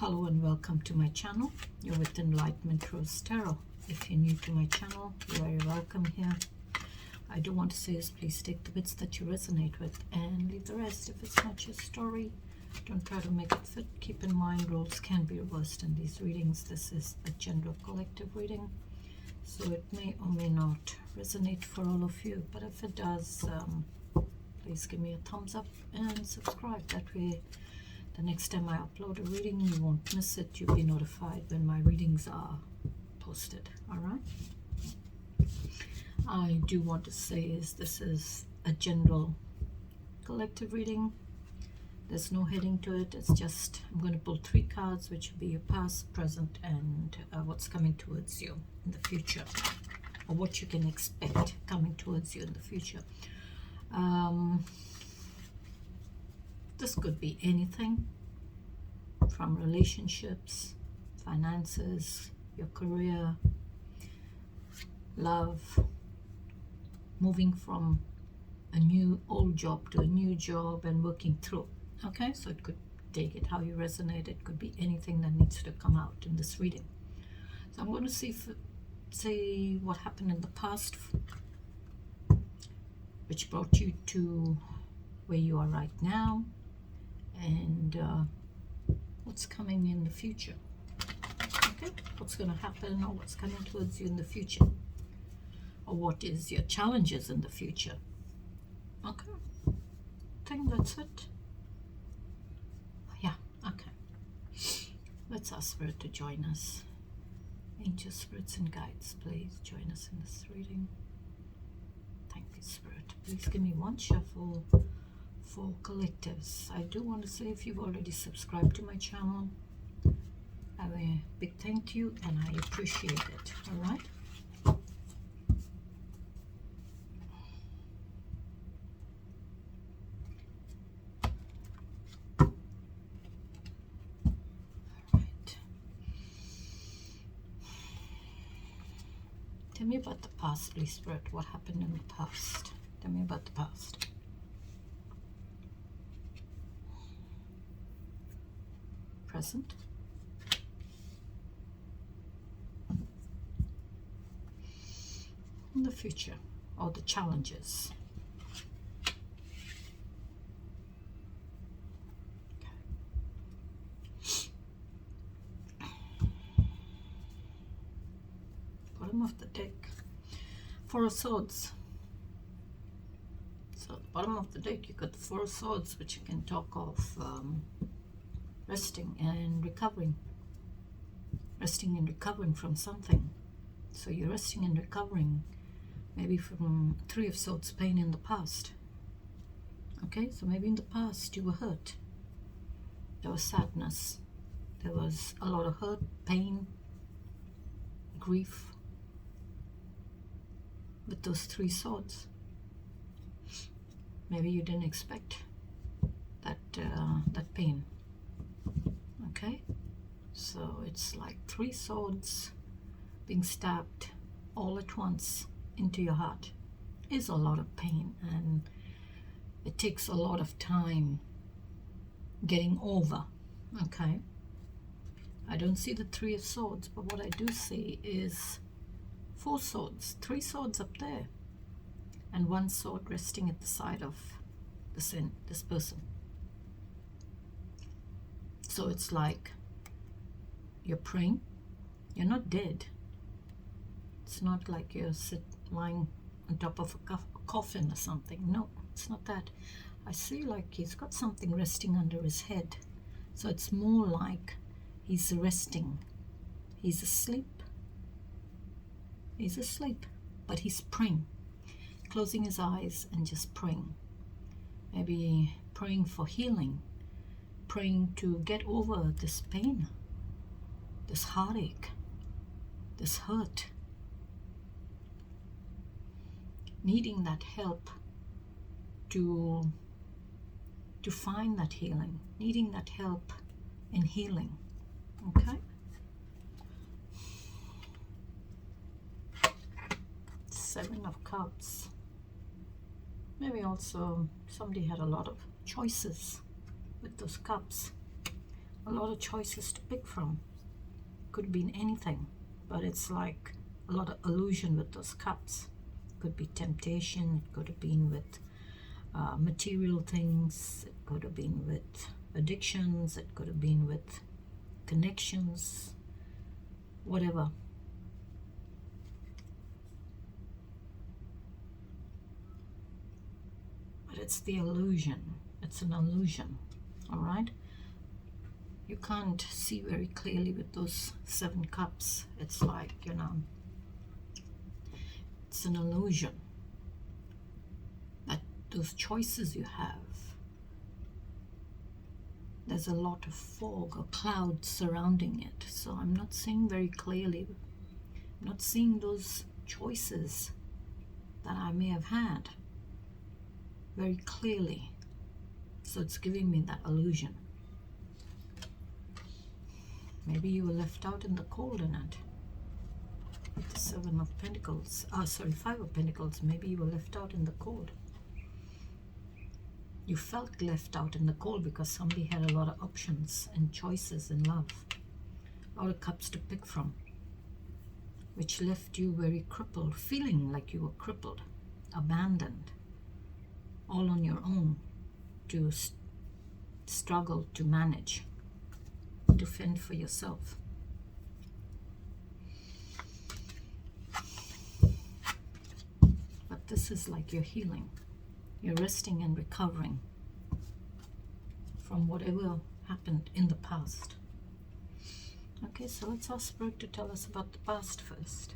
Hello and welcome to my channel. You're with Enlightenment Rose Tarot. If you're new to my channel, you're very welcome here. I do want to say is please take the bits that you resonate with and leave the rest. If it's not your story, don't try to make it fit. Keep in mind roles can be reversed in these readings. This is a general collective reading, so it may or may not resonate for all of you, but if it does, please give me a thumbs up and subscribe. That way the next time I upload a reading, you won't miss it. You'll be notified when my readings are posted. All right. I do want to say is this is a general collective reading. There's no heading to it. It's just I'm going to pull 3 cards, which will be your past, present, and what's coming towards you in the future, or what you can expect coming towards you in the future. This could be anything from relationships, finances, your career, love, moving from a old job to a new job and working through. Okay, so it could take it how you resonate. It could be anything that needs to come out in this reading. So I'm going to say what happened in the past, which brought you to where you are right now, and what's coming in the future. Okay, what's going to happen, or what's coming towards you in the future, or what is your challenges in the future. Okay, I think that's it. Yeah, okay. Let's ask Spirit to join us. Angel spirits and guides, please join us in this reading. Thank you, Spirit. Please give me one shuffle for collectives. I do want to say, if you've already subscribed to my channel, I have a big thank you and I appreciate it. All right. Tell me about the past, please, Spirit. What happened in the past? Tell me about the past. Present. In the future, or the challenges. Bottom of the deck. 4 of Swords. So at the bottom of the deck you got the 4 of Swords, which you can talk of resting and recovering. Resting and recovering from something. So you're resting and recovering maybe from 3 of Swords pain in the past. Okay, so maybe in the past you were hurt. There was sadness. There was a lot of hurt, pain, grief. With those 3 swords, maybe you didn't expect that pain. Okay, so it's like 3 swords being stabbed all at once into your heart is a lot of pain, and it takes a lot of time getting over. Okay, I don't see the 3 of Swords, but what I do see is 4 swords, 3 swords up there, and 1 sword resting at the side of this person. So it's like you're praying. You're not dead. It's not like you're lying on top of a coffin or something. No, it's not that. I see like he's got something resting under his head. So it's more like he's resting. He's asleep. He's asleep, but he's praying, closing his eyes and just praying. Maybe praying for healing, praying to get over this pain, this heartache, this hurt, needing that help to find that healing, needing that help in healing. Okay. 7 of Cups. Maybe also somebody had a lot of choices with those cups. a lot of choices to pick from. Could have been anything, but it's like a lot of illusion with those cups. Could be temptation, it could have been with material things, it could have been with addictions, it could have been with connections, whatever. But it's the illusion. It's an illusion, all right? You can't see very clearly with those 7 cups. It's like, you know, it's an illusion that those choices you have, there's a lot of fog or cloud surrounding it. So I'm not seeing very clearly. I'm not seeing those choices that I may have had very clearly. So it's giving me that illusion. Maybe you were left out in the cold in it. With the 7 of Pentacles, 5 of Pentacles, maybe you were left out in the cold. You felt left out in the cold because somebody had a lot of options and choices in love. A lot of cups to pick from, which left you very crippled, feeling like you were crippled, abandoned, all on your own to struggle to manage, to fend for yourself. But this is like you're healing. You're resting and recovering from whatever happened in the past. Okay, so let's ask Spirit to tell us about the past first.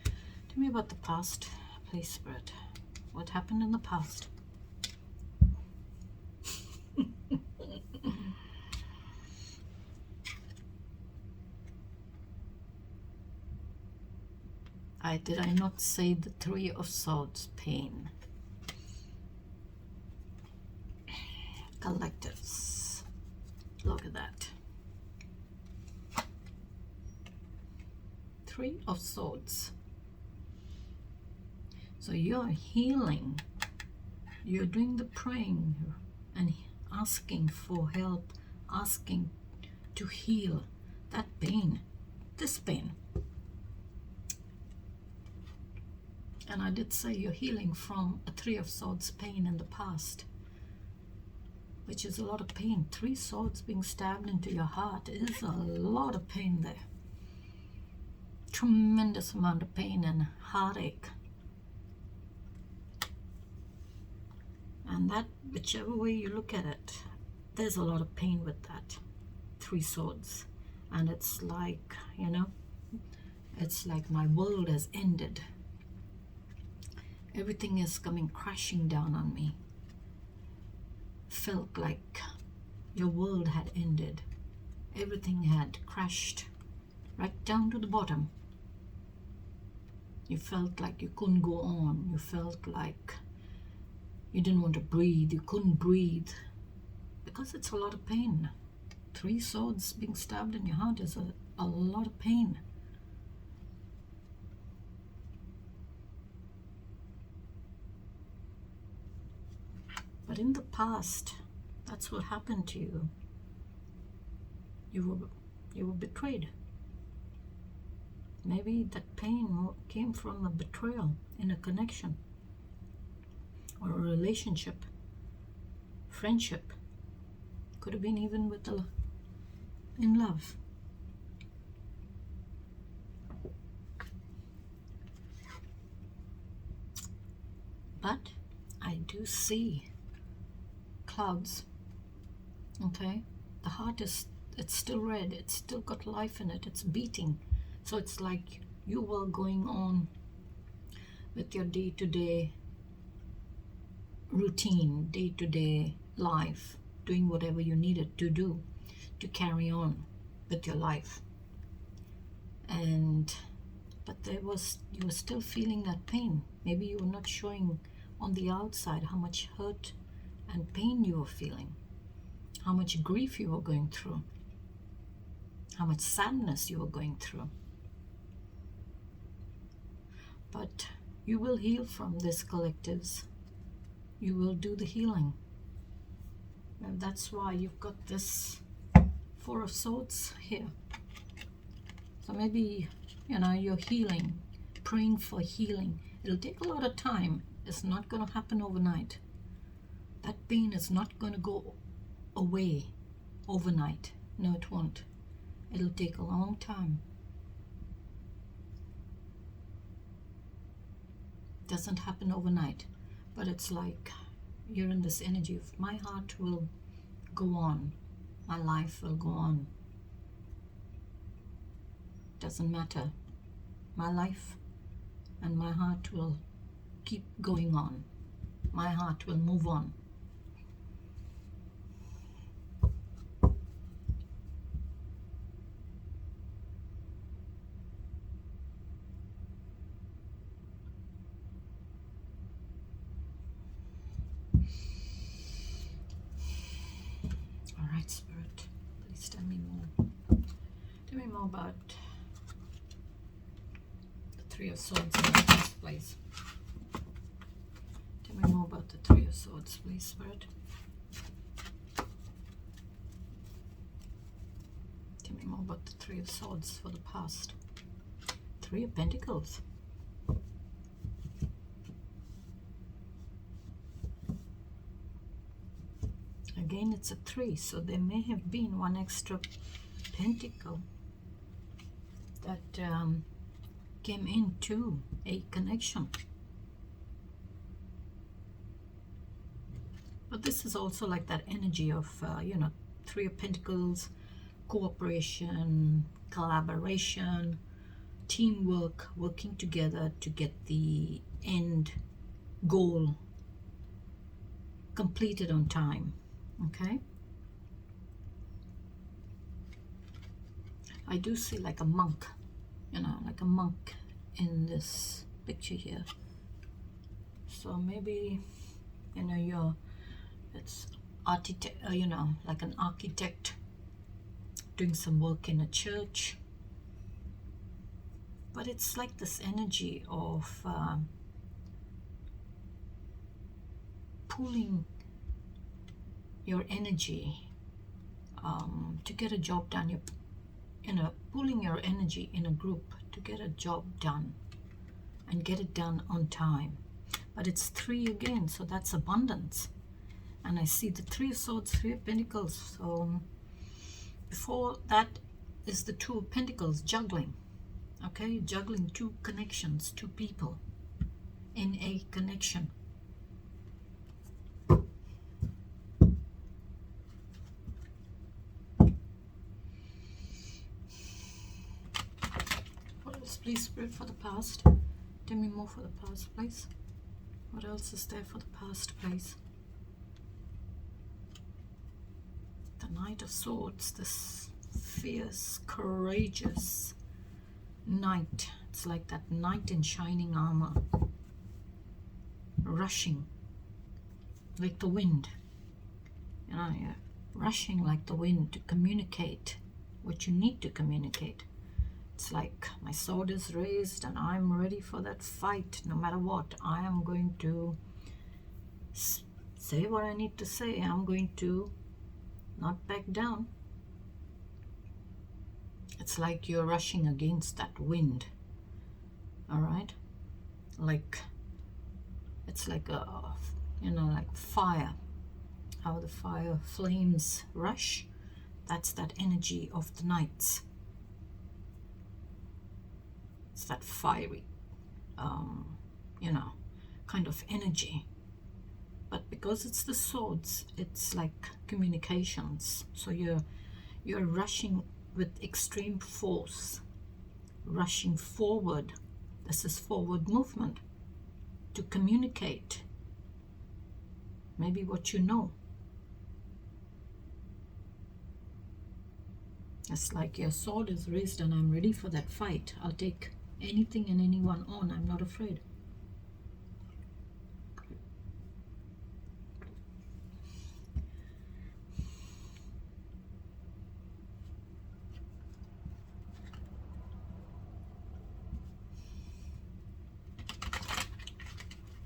Tell me about the past, please, Spirit. What happened in the past? Did I not say the 3 of Swords? Pain. Collectives. Look at that. 3 of Swords. So you're healing. You're doing the praying and asking for help, asking to heal that pain, this pain. And I did say you're healing from a 3 of Swords pain in the past, which is a lot of pain. 3 swords being stabbed into your heart is a lot of pain there. Tremendous amount of pain and heartache. And that, whichever way you look at it, there's a lot of pain with that 3 swords. And it's like, you know, it's like my world has ended. Everything is coming crashing down on me. Felt like your world had ended. Everything had crashed right down to the bottom. You felt like you couldn't go on. You felt like you didn't want to breathe. You couldn't breathe because it's a lot of pain. 3 swords being stabbed in your heart is a lot of pain. But in the past, that's what happened to you. You were betrayed. Maybe that pain came from a betrayal in a connection or a relationship, friendship. Could have been even with in love. But I do see clouds. Okay, the heart it's still red, it's still got life in it, it's beating. So it's like you were going on with your day-to-day routine, day-to-day life, doing whatever you needed to do to carry on with your life. But you were still feeling that pain. Maybe you were not showing on the outside how much hurt and pain you were feeling, how much grief you were going through, how much sadness you were going through. But you will heal from this, collectives. You will do the healing. And that's why you've got this Four of Swords here. So maybe, you know, you're healing, praying for healing. It'll take a lot of time. It's not going to happen overnight. That pain is not going to go away overnight. No, it won't. It'll take a long time. Doesn't happen overnight. But it's like you're in this energy of my heart will go on. My life will go on. Doesn't matter. My life and my heart will keep going on. My heart will move on. All right, Spirit, please tell me more. Tell me more about the Three of Swords in the first place. Tell me more about the Three of Swords, please, Spirit. Tell me more about the Three of Swords for the past. Three of Pentacles. Again, it's a 3, so there may have been one extra pentacle that came into a connection. But this is also like that energy of, you know, Three of Pentacles, cooperation, collaboration, teamwork, working together to get the end goal completed on time. Okay, I do see like a monk, you know, like a monk in this picture here. So maybe, you know, it's architect, you know, like an architect doing some work in a church. But it's like this energy of pulling your energy to get a job done. You're, you know, pulling your energy in a group to get a job done and get it done on time. But it's 3 again, so that's abundance. And I see the Three of Swords, Three of Pentacles. So before that is the Two of Pentacles, juggling. Okay, juggling 2 connections, 2 people in a connection. Please, Spirit, for the past. Tell me more for the past, please. What else is there for the past, please? The Knight of Swords, this fierce, courageous knight. It's like that knight in shining armor, rushing like the wind. You know, you're rushing like the wind to communicate what you need to communicate. It's like my sword is raised and I'm ready for that fight. No matter what, I am going to say what I need to say. I'm going to not back down. It's like you're rushing against that wind. All right? Like, it's like a, you know, like fire. How the fire flames rush. That's that energy of the knights. It's that fiery, you know, kind of energy. But because it's the swords, it's like communications. So you're rushing with extreme force, rushing forward. This is forward movement to communicate maybe what you know. It's like your sword is raised and I'm ready for that fight. I'll take anything and anyone on. I'm not afraid.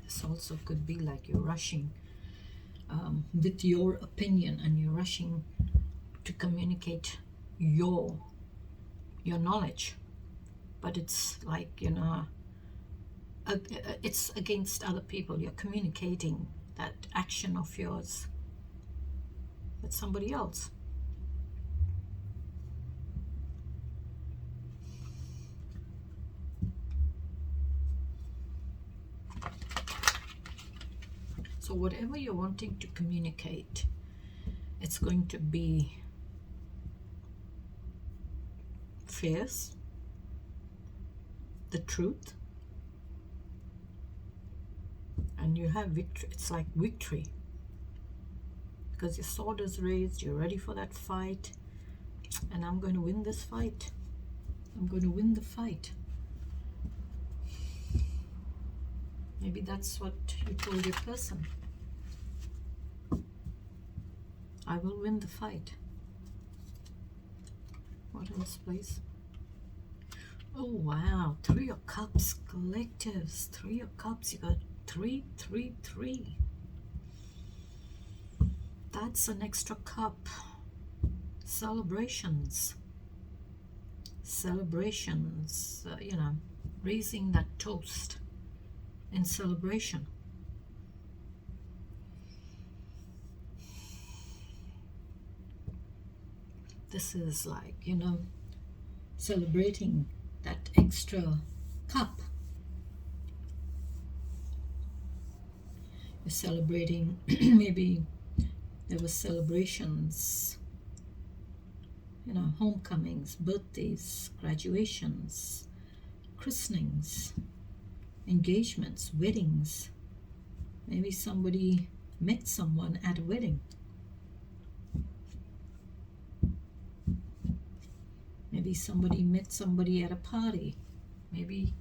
This also could be like you're rushing with your opinion and you're rushing to communicate your knowledge, but it's like, you know, it's against other people. You're communicating that action of yours with somebody else. So whatever you're wanting to communicate, it's going to be fierce, the truth, and you have victory. It's like victory, because your sword is raised, you're ready for that fight, and I'm going to win this fight. I'm going to win the fight. Maybe that's what you told your person. I will win the fight. What else, please? Oh, wow. 3 of Cups, collectives. 3 of Cups. You got 3, 3, 3. That's an extra cup. Celebrations. Celebrations. You know, raising that toast in celebration. This is like, you know, celebrating that extra cup. You're celebrating, maybe there were celebrations, you know, homecomings, birthdays, graduations, christenings, engagements, weddings. Maybe somebody met someone at a wedding. Maybe somebody met somebody at a party. Maybe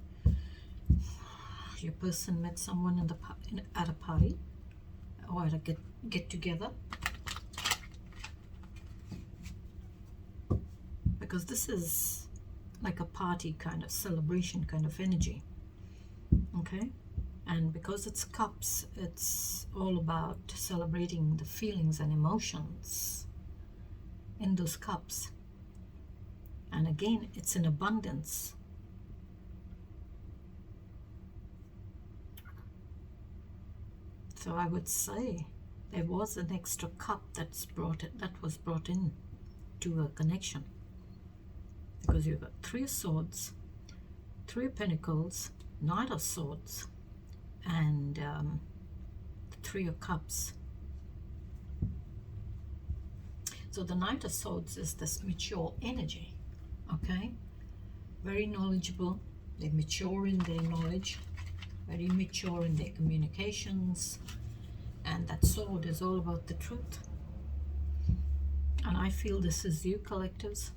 your person met someone at a party or at a get together. Because this is like a party kind of celebration kind of energy. Okay? And because it's cups, it's all about celebrating the feelings and emotions in those cups. And again, it's in abundance. So I would say there was an extra cup that was brought in to a connection. Because you've got 3 of Swords, 3 of Pentacles, Knight of Swords, and the 3 of Cups. So the Knight of Swords is this mature energy. Okay, very knowledgeable. They mature in their knowledge, very mature in their communications, and that sword is all about the truth. And I feel this is you, collectives,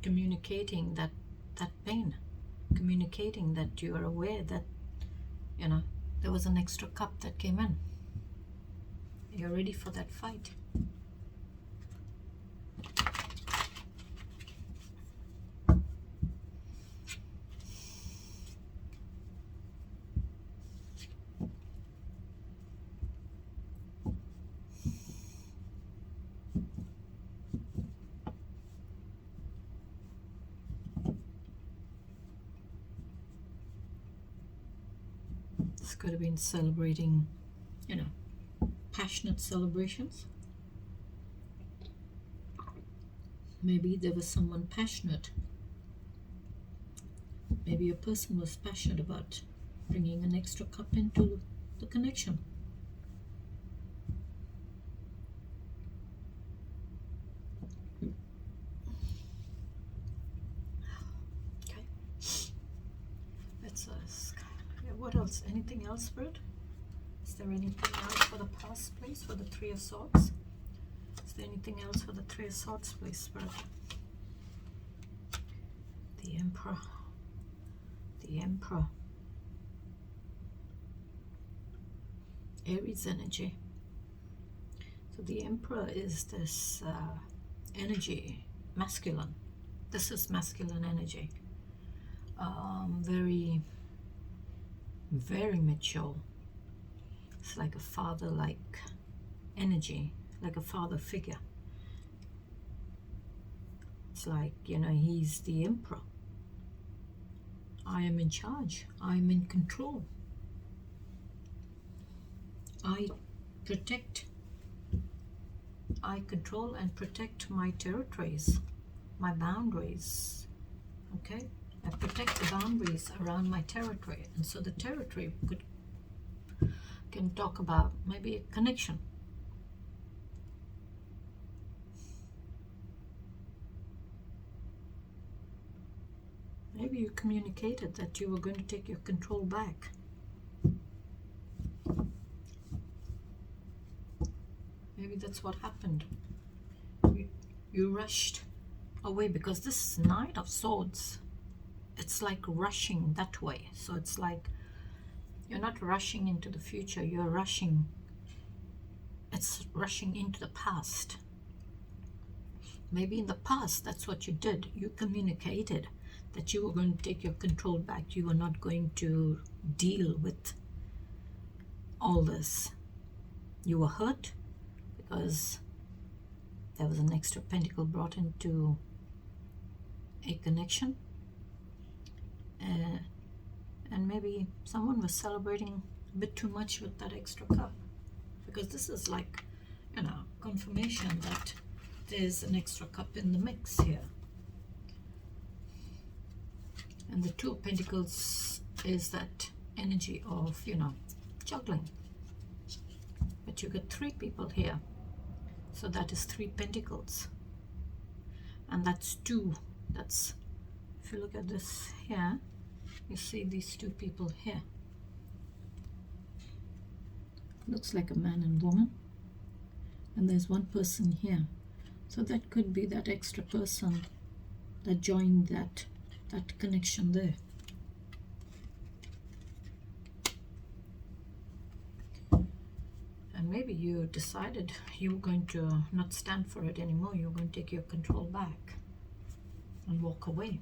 communicating that pain, communicating that you are aware that, you know, there was an extra cup that came in. You're ready for that fight. This could have been celebrating, you know, passionate celebrations. Maybe there was someone passionate. Maybe a person was passionate about bringing an extra cup into the connection. Okay. Let's ask. What else? Anything else, Spirit? Is there anything else for the past, please, for the 3 of Swords? Is there anything else for the 3 of Swords, please, Spirit? The Emperor. The Emperor. Aries energy. So the Emperor is this energy, masculine. This is masculine energy. Very, very mature. It's like a father-like energy, like a father figure. It's like, he's the emperor. I am in charge. I am in control. I control and protect my territories, my boundaries. Okay? I protect the boundaries around my territory. And so the territory can talk about maybe a connection. Maybe you communicated that you were going to take your control back. Maybe that's what happened. You rushed away, because this Knight of Swords, it's like rushing that way. So it's like you're not rushing into the future, it's rushing into the past. Maybe in the past, that's what you did. You communicated that you were going to take your control back. You were not going to deal with all this. You were hurt because there was an extra pentacle brought into a connection. And maybe someone was celebrating a bit too much with that extra cup. Because this is like, confirmation that there's an extra cup in the mix here. And the Two of Pentacles is that energy of, juggling. But you get 3 people here. So that is 3 pentacles. And that's 2. That's, if you look at this here, you see these 2 people here. Looks like a man and woman. And there's 1 person here. So that could be that extra person that joined that connection there. And maybe you decided you were going to not stand for it anymore. You were going to take your control back and walk away.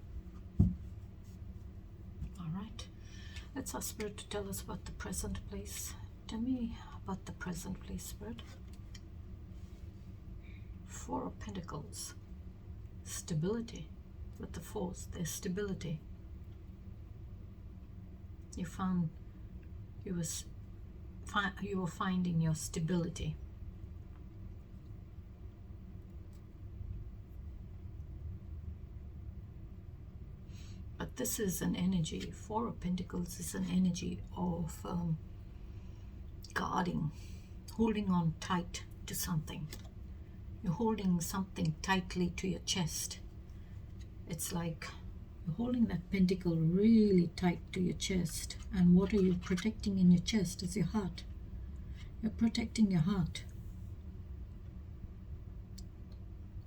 All right. Let's ask Spirit to tell us about the present, please. Tell me about the present, please, Spirit. 4 of Pentacles. Stability. With the 4s, there's stability. You found you were finding your stability. But this is an energy, 4 of Pentacles is an energy of guarding, holding on tight to something. You're holding something tightly to your chest. It's like you're holding that pentacle really tight to your chest. And what are you protecting in your chest? Is your heart. You're protecting your heart.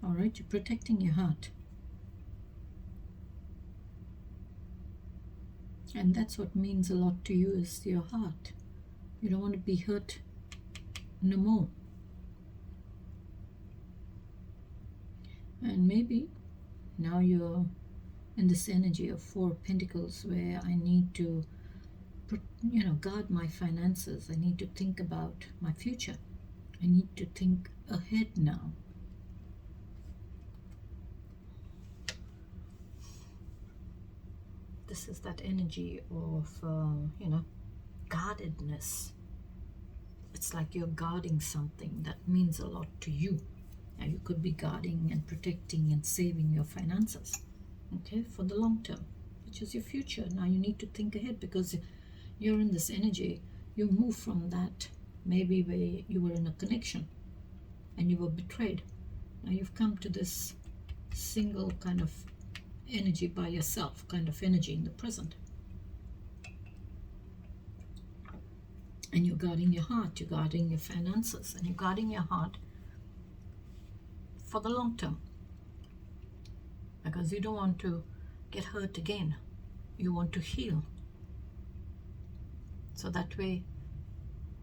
All right, you're protecting your heart. And that's what means a lot to you, is your heart. You don't want to be hurt no more. And maybe now you're in this energy of 4 of Pentacles, where I need to, guard my finances. I need to think about my future. I need to think ahead now. This is that energy of, guardedness. It's like you're guarding something that means a lot to you. Now you could be guarding and protecting and saving your finances, okay, for the long term, which is your future. Now you need to think ahead, because you're in this energy. You move from that, maybe where you were in a connection and you were betrayed. Now you've come to this single kind of energy by yourself, kind of energy in the present. And you're guarding your heart, you're guarding your finances, and you're guarding your heart for the long term. Because you don't want to get hurt again. You want to heal. So that way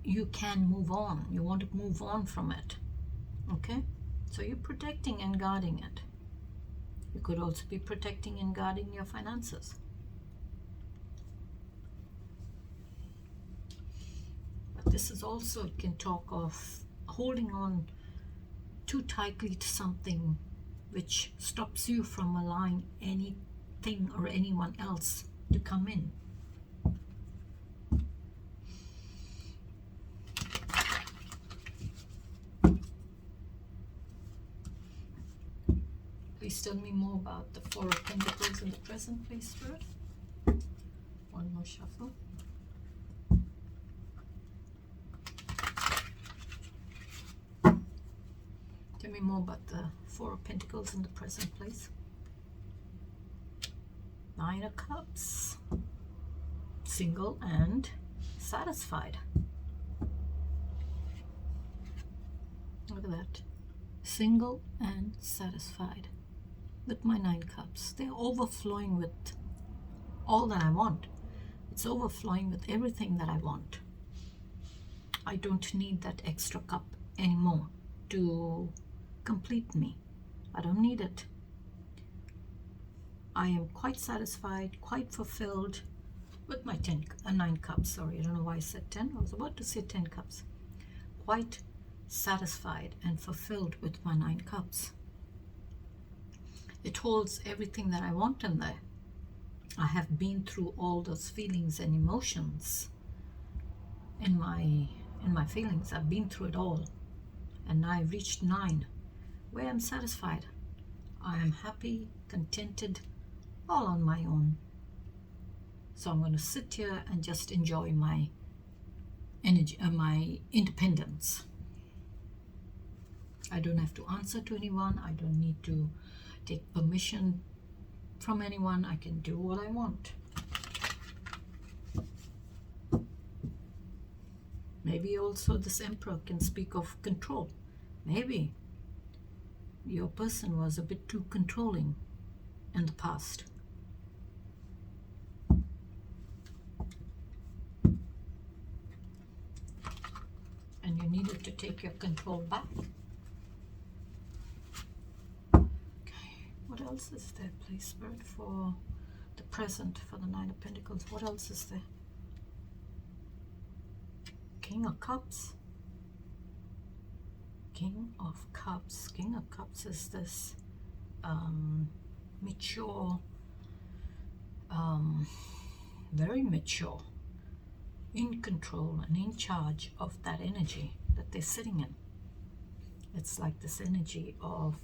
you can move on. You want to move on from it. Okay? So you're protecting and guarding it. You could also be protecting and guarding your finances. But this is also, it can talk of holding on too tightly to something which stops you from allowing anything or anyone else to come in. Please tell me more about the Four of Pentacles in the present, please, Spirit. One more shuffle. Tell me more about the Four of Pentacles in the present, please. Nine of Cups. Single and satisfied. Look at that. Single and satisfied. With my Nine Cups. They're overflowing with all that I want. It's overflowing with everything that I want. I don't need that extra cup anymore to complete me. I don't need it. I am quite satisfied, quite fulfilled with my 9 cups. Sorry, I don't know why I said 10. I was about to say 10 cups. Quite satisfied and fulfilled with my 9 cups. It holds everything that I want in there. I have been through all those feelings and emotions in my feelings. I've been through it all. And now I've reached 9, where I'm satisfied. I am happy, contented, all on my own. So I'm going to sit here and just enjoy my energy, my independence. I don't have to answer to anyone. I don't need to take permission from anyone. I can do what I want. Maybe also this Emperor can speak of control. Maybe your person was a bit too controlling in the past. And you needed to take your control back. What else is there, please, Spirit, for the present, for the 9 of Pentacles? What else is there? King of Cups. King of Cups. King of Cups is this mature, very mature, in control and in charge of that energy that they're sitting in. It's like this energy of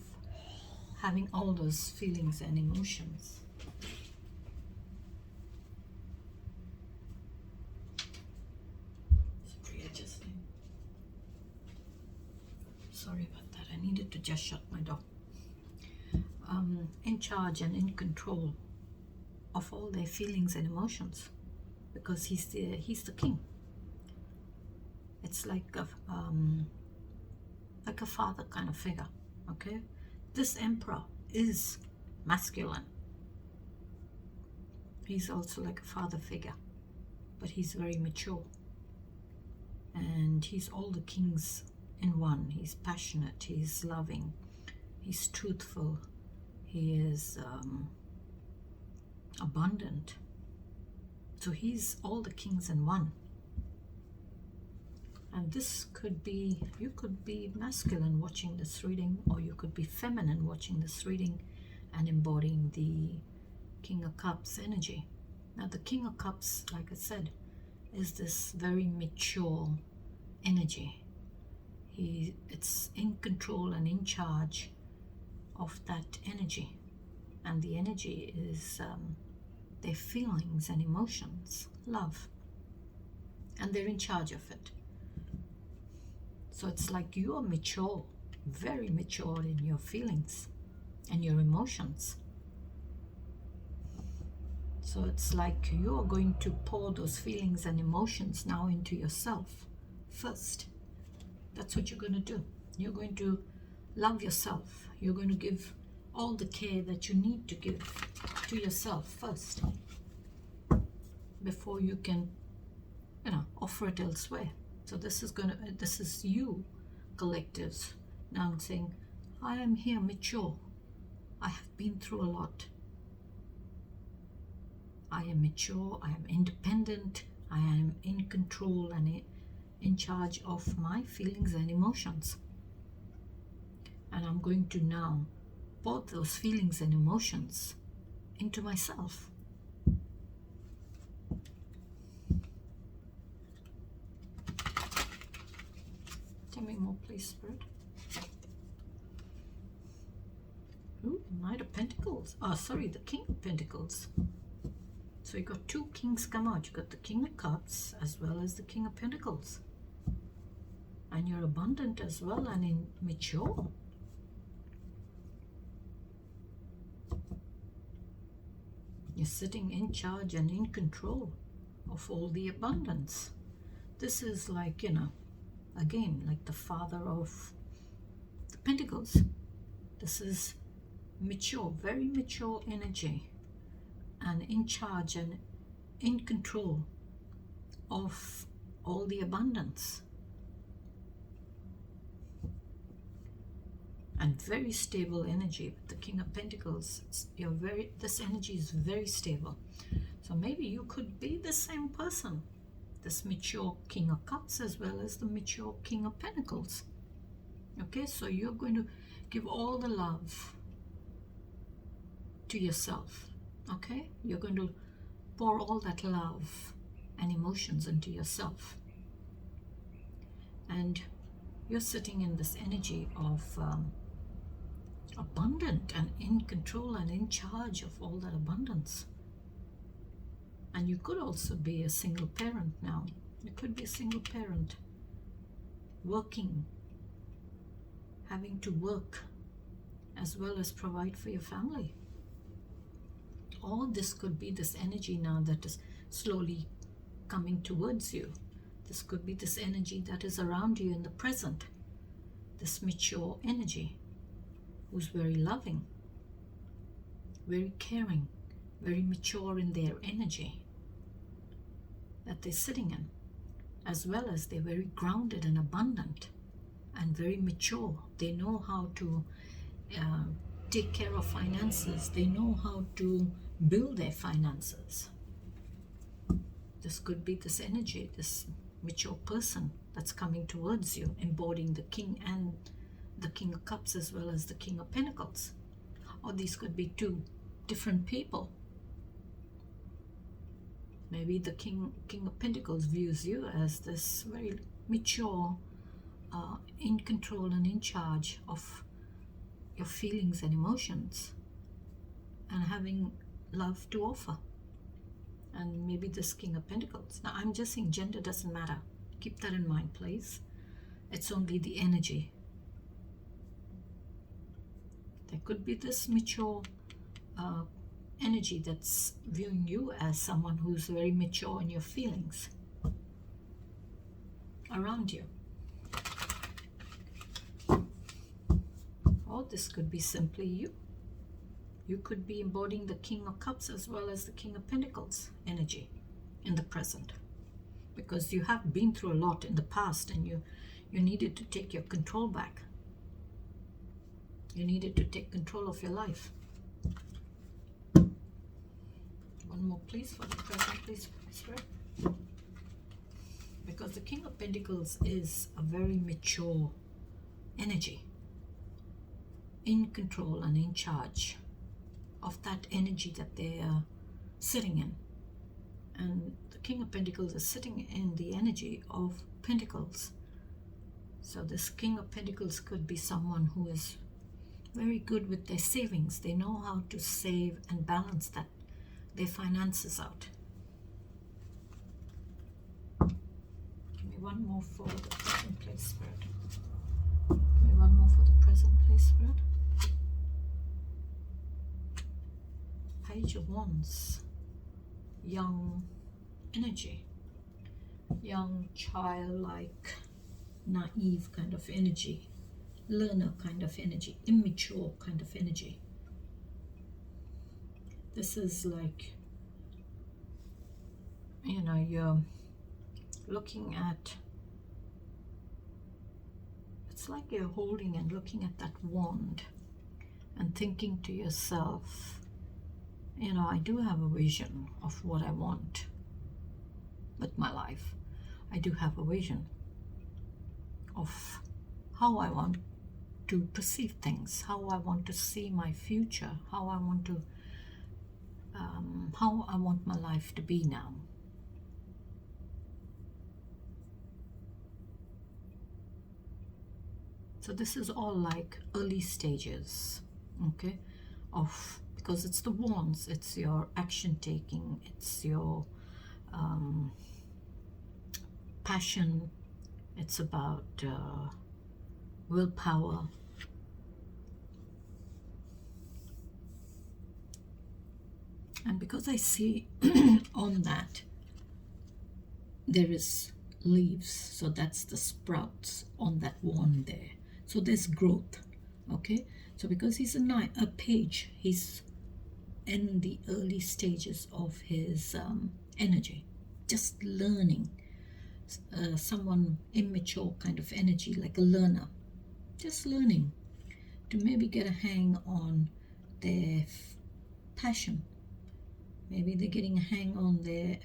having all those feelings and emotions. Sorry about that. I needed to just shut my door. In charge and in control of all their feelings and emotions, because he's the king. It's like a father kind of figure. Okay. This Emperor is masculine. He's also like a father figure, but he's very mature. And he's all the kings in one. He's passionate, he's loving, he's truthful, he is abundant. So he's all the kings in one. And this could be, you could be masculine watching this reading, or you could be feminine watching this reading and embodying the King of Cups energy. Now the King of Cups, like I said, is this very mature energy. It's in control and in charge of that energy. And the energy is their feelings and emotions, love. And they're in charge of it. So it's like you are mature, very mature in your feelings and your emotions. So it's like you are going to pour those feelings and emotions now into yourself first. That's what you're going to do. You're going to love yourself. You're going to give all the care that you need to give to yourself first, before you can, offer it elsewhere. So this is you, collectives, now saying, I am here mature. I have been through a lot. I am mature, I am independent, I am in control and in charge of my feelings and emotions. And I'm going to now brought those feelings and emotions into myself. Tell me more, please, Spirit. Ooh, Knight of Pentacles. Oh, sorry, the King of Pentacles. So you got two kings come out. You got the King of Cups as well as the King of Pentacles. And you're abundant as well and mature. You're sitting in charge and in control of all the abundance. This is like, again, like the Father of the Pentacles. This is mature, very mature energy, and in charge and in control of all the abundance. And very stable energy with the King of Pentacles. This energy is very stable. So maybe you could be the same person, this mature King of Cups as well as the mature King of Pentacles. Okay, so you're going to give all the love to yourself. Okay, you're going to pour all that love and emotions into yourself. And you're sitting in this energy of abundant and in control and in charge of all that abundance. And you could also be a single parent now. You could be a single parent working, having to work as well as provide for your family. All this could be this energy now that is slowly coming towards you. This could be this energy that is around you in the present. This mature energy who's very loving, very caring, very mature in their energy that they're sitting in, as well as they're very grounded and abundant and very mature. They know how to take care of finances. They know how to build their finances. This could be this energy, this mature person that's coming towards you, embodying the King and the King of Cups as well as the King of Pentacles. Or these could be two different people. Maybe the King of Pentacles views you as this very mature, in control and in charge of your feelings and emotions, and having love to offer. And maybe this King of Pentacles. Now I'm just saying gender doesn't matter. Keep that in mind, please. It's only the energy. There could be this mature energy that's viewing you as someone who's very mature in your feelings around you. Or this could be simply you. You could be embodying the King of Cups as well as the King of Pentacles energy in the present, because you have been through a lot in the past and you needed to take your control back. You needed to take control of your life. One more please for the present, please, Spirit. Because the King of Pentacles is a very mature energy, in control and in charge of that energy that they are sitting in. And the King of Pentacles is sitting in the energy of Pentacles. So this King of Pentacles could be someone who is very good with their savings. They know how to save and balance their finances out. Give me one more for the present, please, Spirit. Give me one more for the present, please, Spirit. Page of Wands. Young energy. Young, childlike, naive kind of energy. Learner kind of energy, immature kind of energy. This is like, you're looking at, it's like you're holding and looking at that wand and thinking to yourself, I do have a vision of what I want with my life. I do have a vision of how I want to perceive things, how I want to see my future, how I want my life to be now. So this is all like early stages, okay, of, because it's the wands, it's your action taking, it's your passion, it's about willpower. And because I see on that there is leaves, so that's the sprouts on that wand there, so there's growth, okay. So because he's a page, he's in the early stages of his energy, just learning, someone immature kind of energy, like a learner, just learning to maybe get a hang on their passion. Maybe they're getting a hang on their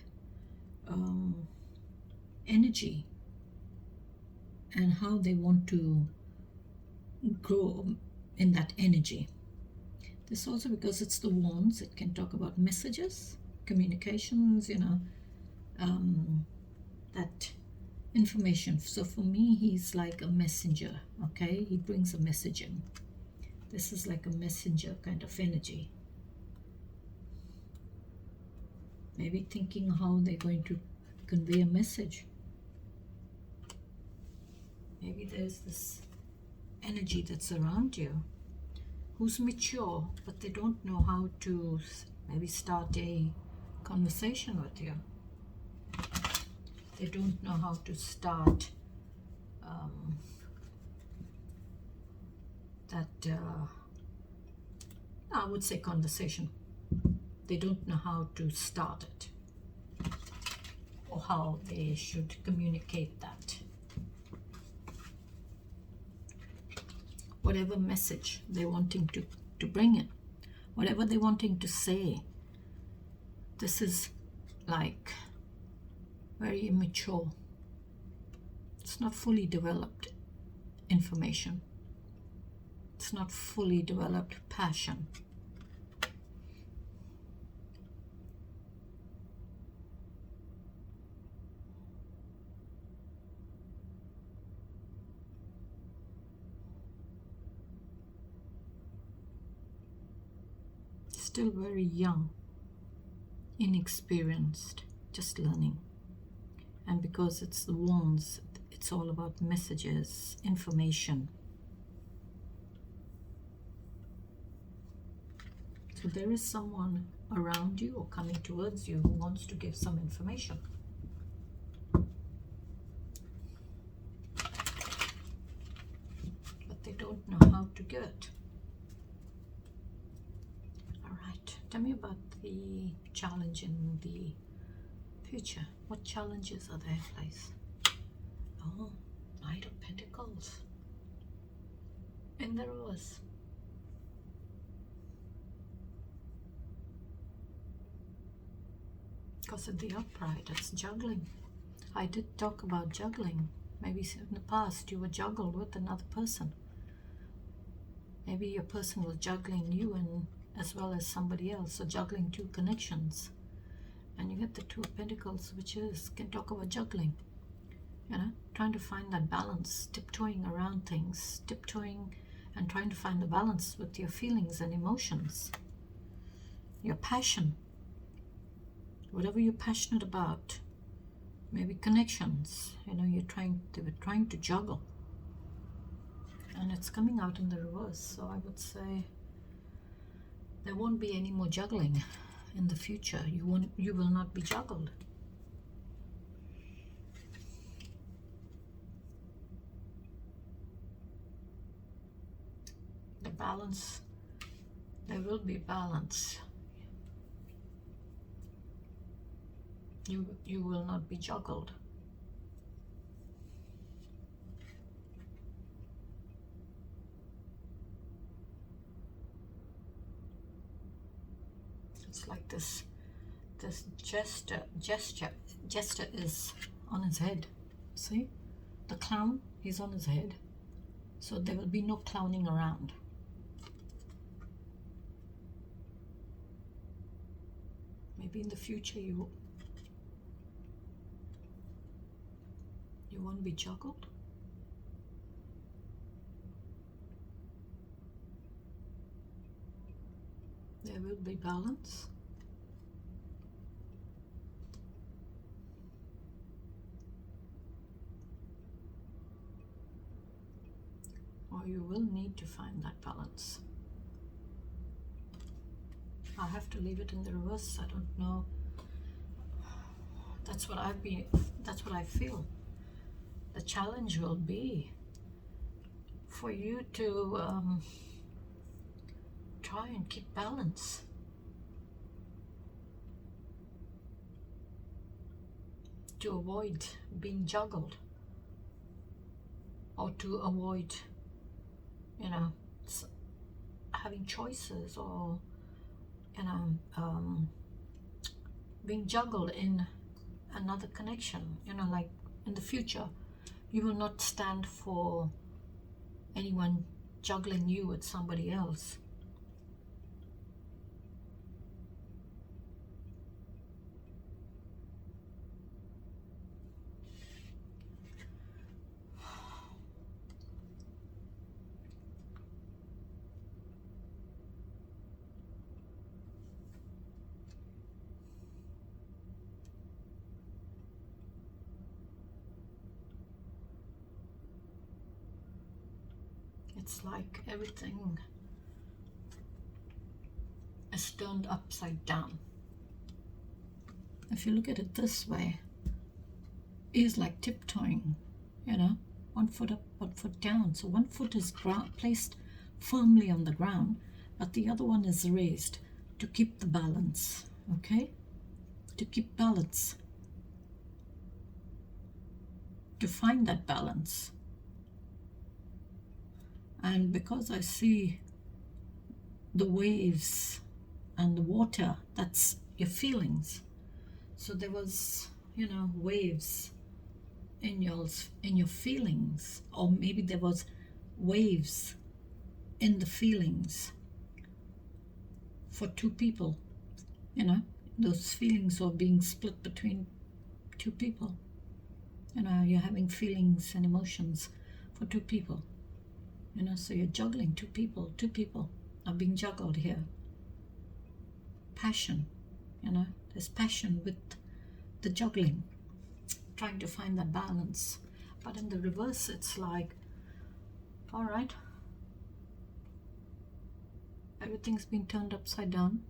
energy and how they want to grow in that energy. This also, because it's the wands, it can talk about messages, communications, you know, that information. So for me, he's like a messenger, okay? He brings a message in. This is like a messenger kind of energy. Maybe thinking how they're going to convey a message. Maybe there's this energy that's around you who's mature, but they don't know how to maybe start a conversation with you. They don't know how to start I would say conversation. They don't know how to start it or how they should communicate that. Whatever message they're wanting to bring in, whatever they're wanting to say, this is like very immature. It's not fully developed information. It's not fully developed passion. Still very young, inexperienced, just learning. And because it's the wands, it's all about messages, information. So there is someone around you or coming towards you who wants to give some information. But they don't know how to give it. Tell me about the challenge in the future. What challenges are there, please? Oh, Knight of Pentacles. In the reverse. Because of the upright, it's juggling. I did talk about juggling. Maybe in the past you were juggled with another person. Maybe your person was juggling you and as well as somebody else, so juggling two connections. And you get the Two of Pentacles, which can talk about juggling, you know, trying to find that balance, tiptoeing around things, tiptoeing and trying to find the balance with your feelings and emotions, your passion, whatever you're passionate about, maybe connections, you know, they were trying to juggle, and it's coming out in the reverse. So I would say there won't be any more juggling in the future. You will not be juggled. The balance, there will be balance. You will not be juggled. It's like this jester is on his head. See? The clown, he's on his head. So there will be no clowning around. Maybe in the future you won't be juggled. There will be balance. Or you will need to find that balance. I have to leave it in the reverse. I don't know. That's what I feel. The challenge will be for you to try and keep balance. To avoid being juggled. Or to avoid, you know, having choices, or, you know, being juggled in another connection. You know, like in the future, you will not stand for anyone juggling you with somebody else. It's like everything is turned upside down. If you look at it this way, it's like tiptoeing, you know, one foot up, one foot down. So one foot is placed firmly on the ground, but the other one is raised to keep the balance, okay? To keep balance. To find that balance. And because I see the waves and the water, that's your feelings. So there was, you know, waves in your feelings, or maybe there was waves in the feelings for two people. You know, those feelings are being split between two people. You know, you're having feelings and emotions for two people. You know, so you're juggling two people. Two people are being juggled here. Passion, you know, there's passion with the juggling, trying to find that balance. But in the reverse, it's like, all right, everything's been turned upside down.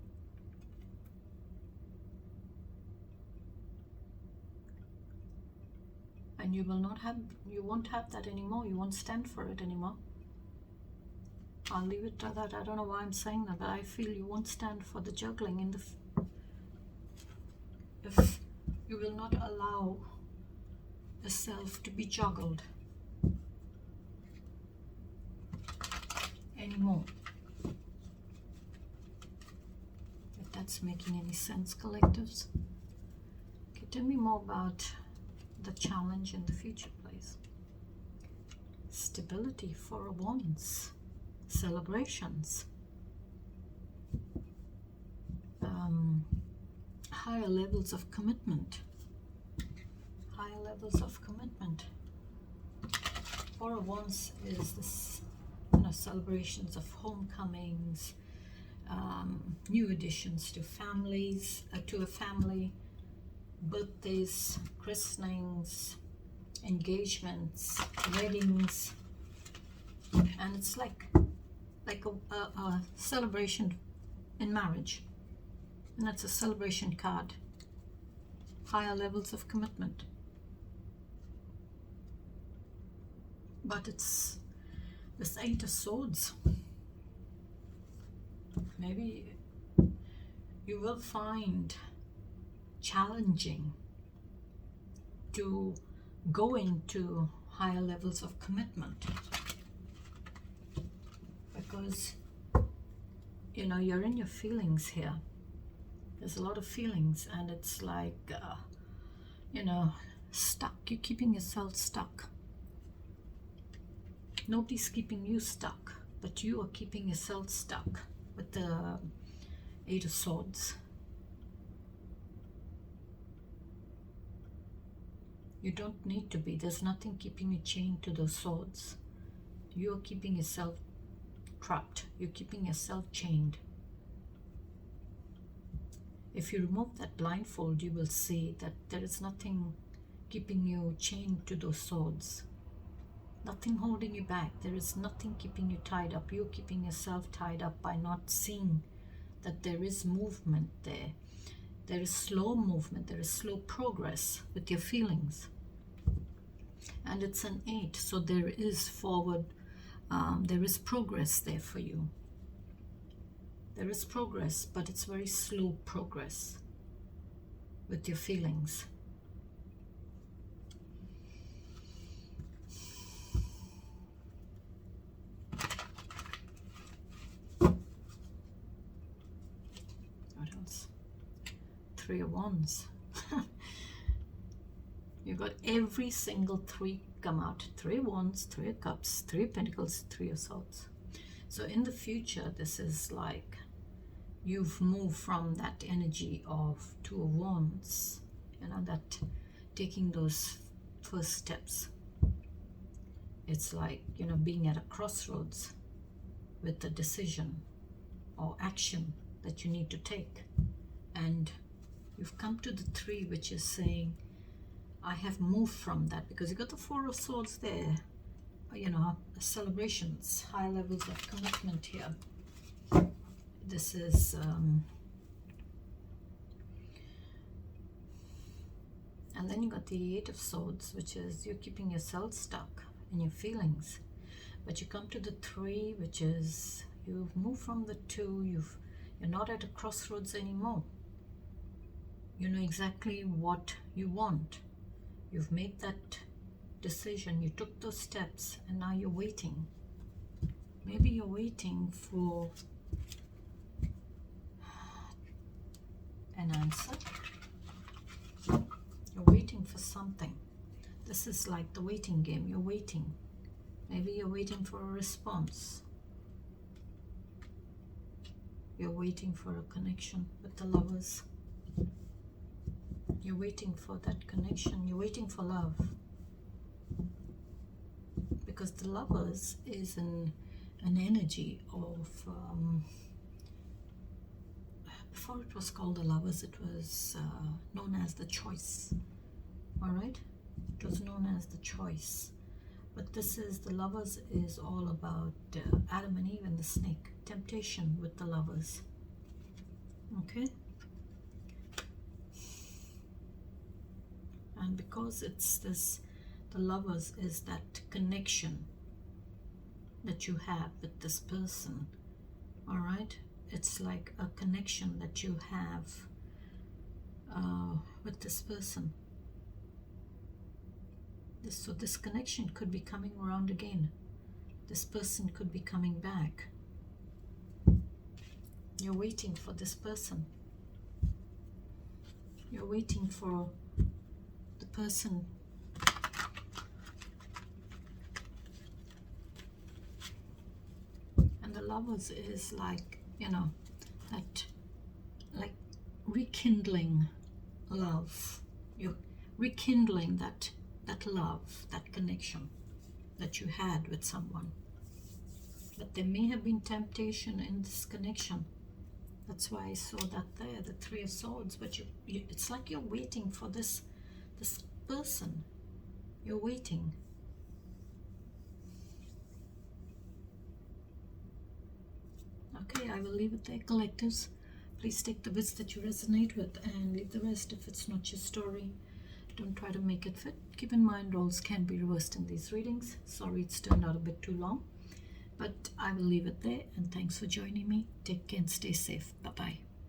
And you won't have that anymore. You won't stand for it anymore. I'll leave it to that. I don't know why I'm saying that, but I feel you won't stand for the juggling in if you will not allow yourself to be juggled anymore. If that's making any sense, collectives. Okay, tell me more about the challenge in the future, please. Stability, Four of Wands. Celebrations, higher levels of commitment, Four of Wands is this, you know, celebrations of homecomings, new additions to families, to a family, birthdays, christenings, engagements, weddings, and it's like a celebration in marriage, and that's a celebration card. Higher levels of commitment, but it's this Eight of Swords. Maybe you will find challenging to go into higher levels of commitment, because, you know, you're in your feelings here. There's a lot of feelings, and it's like, you know, stuck. You're keeping yourself stuck. Nobody's keeping you stuck, but you are keeping yourself stuck with the Eight of Swords. You don't need to be. There's nothing keeping you chained to those swords. You are keeping yourself trapped. You're keeping yourself chained. If you remove that blindfold, you will see that there is nothing keeping you chained to those swords. Nothing holding you back. There is nothing keeping you tied up. You're keeping yourself tied up by not seeing that there is movement there. There is slow movement. There is slow progress with your feelings. And it's an 8, so there is forward, there is progress there for you. There is progress, but it's very slow progress with your feelings. What else? 3 of Wands. You got every single 3 come out. 3 of Wands, 3 of Cups, 3 of Pentacles, 3 of Swords. So in the future, this is like you've moved from that energy of 2 of Wands, you know, that taking those first steps. It's like, you know, being at a crossroads with a decision or action that you need to take. And you've come to the 3, which is saying, I have moved from that, because you got the 4 of Swords there, you know, celebrations, high levels of commitment here. This is and then you got the 8 of Swords, which is you're keeping yourself stuck in your feelings. But you come to the 3, which is you've moved from the 2, you're not at a crossroads anymore. You know exactly what you want. You've made that decision, you took those steps, and now you're waiting. Maybe you're waiting for an answer. You're waiting for something. This is like the waiting game. You're waiting. Maybe you're waiting for a response. You're waiting for a connection with the Lovers. You're waiting for that connection. You're waiting for love. Because the Lovers is an energy of before it was called the Lovers, it was known as the choice. All right, it was known as the choice. But this is the Lovers is all about Adam and Eve and the snake, temptation with the Lovers. Okay, and because it's this, the Lovers is that connection that you have with this person. All right, it's like a connection that you have with this person. So this connection could be coming around again. This person could be coming back. You're waiting for this person. You're waiting for the person. And the Lovers is like, you know, that like rekindling love. You're rekindling that love, that connection that you had with someone. But there may have been temptation in this connection. That's why I saw that there, the 3 of Swords. But it's like you're waiting for this person. You're waiting. Okay, I will leave it there, collectives. Please take the bits that you resonate with and leave the rest if it's not your story. Don't try to make it fit. Keep in mind, roles can be reversed in these readings. Sorry it's turned out a bit too long, but I will leave it there, and thanks for joining me. Take care and stay safe. Bye-bye.